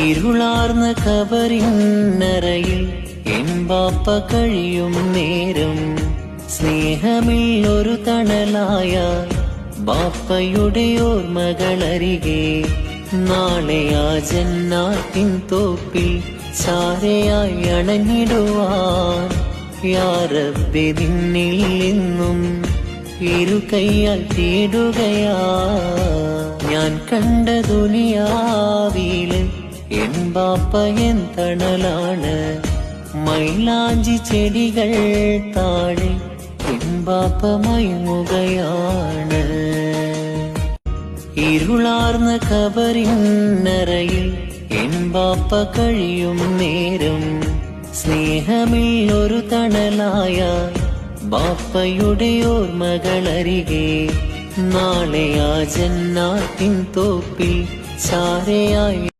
ഇരുളാർന്ന കബറിന്നറയിൽ N ബാപ്പ കഴിയും നേരം സ്നേഹമിൽ ഒരു തണലായ ബാപ്പയുടെ ഓർമ്മകളരികെ നാളെ ആ ജന്നാത്തിൻ തോപ്പിൽ ചാരയായി അണഞ്ഞിടുവാൻ യാ റബ്ബി നിന്നിൽ നിന്നും ഇരു കൈയാൽ തേടുകയാ. ഞാൻ കണ്ട ദുനിയാവില് എൻ ബാപ്പ എൻ തണലാണ്. മൈലാഞ്ചി ചെടികൾ താഴെ എൻ ബാപ്പ മയങ്ങുകയാണ്. ഇരുളാർന്ന കബറിന്നറയിൽ എൻ ബാപ്പ കഴിയും നേരം സ്നേഹമിൽ ഒരു തണലായ ബാപ്പയുടെ ഓർമ്മകളരികെ നാളെ ആ ജന്നാത്തിൻ തോപ്പിൽ ചാരയായി